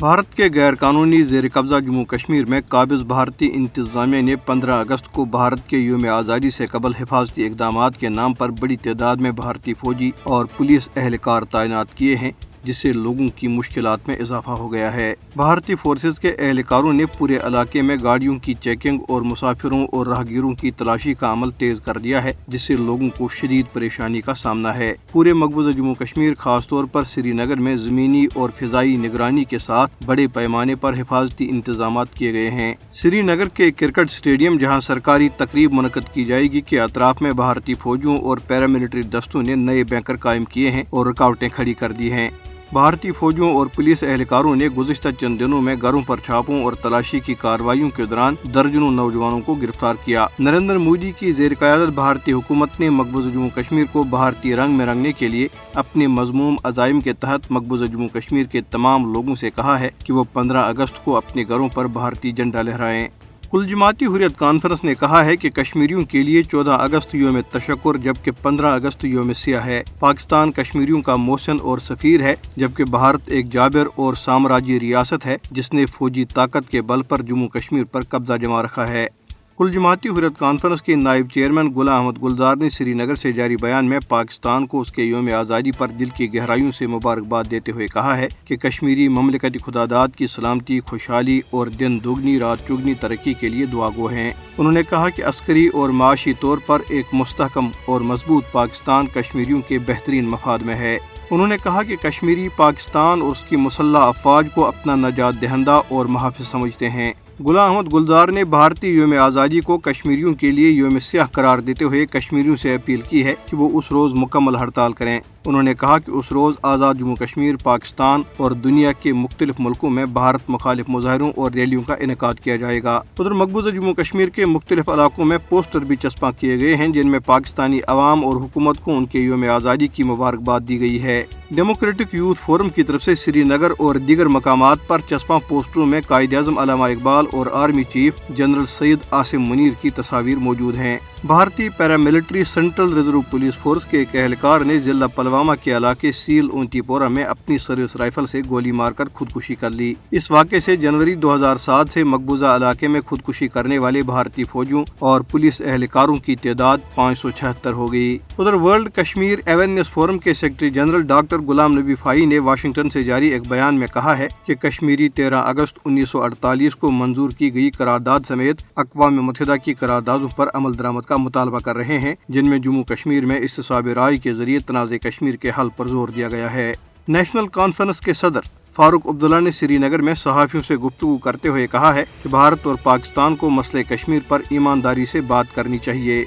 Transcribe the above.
بھارت کے غیر قانونی زیر قبضہ جموں کشمیر میں قابض بھارتی انتظامیہ نے 15 اگست کو بھارت کے یوم آزادی سے قبل حفاظتی اقدامات کے نام پر بڑی تعداد میں بھارتی فوجی اور پولیس اہلکار تعینات کیے ہیں، جس سے لوگوں کی مشکلات میں اضافہ ہو گیا ہے۔ بھارتی فورسز کے اہلکاروں نے پورے علاقے میں گاڑیوں کی چیکنگ اور مسافروں اور راہگیروں کی تلاشی کا عمل تیز کر دیا ہے، جس سے لوگوں کو شدید پریشانی کا سامنا ہے۔ پورے مقبوضہ جموں کشمیر، خاص طور پر سری نگر میں زمینی اور فضائی نگرانی کے ساتھ بڑے پیمانے پر حفاظتی انتظامات کیے گئے ہیں۔ سری نگر کے کرکٹ اسٹیڈیم، جہاں سرکاری تقریب منعقد کی جائے گی، کے اطراف میں بھارتی فوجیوں اور پیراملٹری دستوں نے نئے بینکر قائم کیے ہیں اور رکاوٹیں کھڑی کر دی ہیں۔ بھارتی فوجیوں اور پولیس اہلکاروں نے گزشتہ چند دنوں میں گھروں پر چھاپوں اور تلاشی کی کارروائیوں کے دوران درجنوں نوجوانوں کو گرفتار کیا۔ نریندر مودی کی زیر قیادت بھارتی حکومت نے مقبوضہ جموں کشمیر کو بھارتی رنگ میں رنگنے کے لیے اپنے مضموم عزائم کے تحت مقبوضہ جموں کشمیر کے تمام لوگوں سے کہا ہے کہ وہ 15 اگست کو اپنے گھروں پر بھارتی جھنڈا لہرائیں۔ کل جماعتی حریت کانفرنس نے کہا ہے کہ کشمیریوں کے لیے 14 اگست یوم تشکر جبکہ 15 اگست یوم سیاہ ہے۔ پاکستان کشمیریوں کا محسن اور سفیر ہے، جبکہ بھارت ایک جابر اور سامراجی ریاست ہے جس نے فوجی طاقت کے بل پر جموں کشمیر پر قبضہ جما رکھا ہے۔ کل جماعتی حریت کانفرنس کے نائب چیئرمین غلام احمد گلزار نے سری نگر سے جاری بیان میں پاکستان کو اس کے یوم آزادی پر دل کی گہرائیوں سے مبارکباد دیتے ہوئے کہا ہے کہ کشمیری مملکت خداداد کی سلامتی، خوشحالی اور دن دوگنی رات چگنی ترقی کے لیے دعا گو ہیں۔ انہوں نے کہا کہ عسکری اور معاشی طور پر ایک مستحکم اور مضبوط پاکستان کشمیریوں کے بہترین مفاد میں ہے۔ انہوں نے کہا کہ کشمیری پاکستان اور اس کی مسلح افواج کو اپنا نجات دہندہ اور محافظ سمجھتے ہیں۔ غلام احمد گلزار نے بھارتی یوم آزادی کو کشمیریوں کے لیے یوم سیاہ قرار دیتے ہوئے کشمیریوں سے اپیل کی ہے کہ وہ اس روز مکمل ہڑتال کریں۔ انہوں نے کہا کہ اس روز آزاد جموں کشمیر، پاکستان اور دنیا کے مختلف ملکوں میں بھارت مخالف مظاہروں اور ریلیوں کا انعقاد کیا جائے گا۔ ادھر مقبوضہ جموں کشمیر کے مختلف علاقوں میں پوسٹر بھی چسپاں کیے گئے ہیں جن میں پاکستانی عوام اور حکومت کو ان کے یوم آزادی کی مبارکباد دی گئی ہے۔ ڈیموکریٹک یوتھ فورم کی طرف سے سری نگر اور دیگر مقامات پر چسپاں پوسٹروں میں قائد اعظم علامہ اقبال اور army chief general Syed Asim Munir کی تصاویر موجود ہیں۔ بھارتی paramilitary central reserve police force کے ایک اہلکار نے ضلع پلوامہ کے علاقے سیل اونتی پورہ میں اپنی سروس رائفل سے گولی مار کر خودکشی کر لی۔ اس واقعے سے جنوری 2007 سے مقبوضہ علاقے میں خودکشی کرنے والے بھارتی فوجیوں اور پولیس اہلکاروں کی تعداد 576 ہو گئی۔ ادھر ورلڈ کشمیر اویئرنیس فورم کے سیکرٹری جنرل ڈاکٹر غلام نبی فائی نے واشنگٹن سے جاری ایک بیان میں کہا ہے کہ کشمیری 13 اگست 1948 کو منظور کی گئی قرارداد سمیت اقوام متحدہ کی قراردادوں پر عمل درآمد کا مطالبہ کر رہے ہیں، جن میں جموں کشمیر میں استصواب رائے کے ذریعے تنازع کشمیر کے حل پر زور دیا گیا ہے۔ نیشنل کانفرنس کے صدر فاروق عبداللہ نے سری نگر میں صحافیوں سے گفتگو کرتے ہوئے کہا ہے کہ بھارت اور پاکستان کو مسئلہ کشمیر پر ایمانداری سے بات کرنی چاہیے۔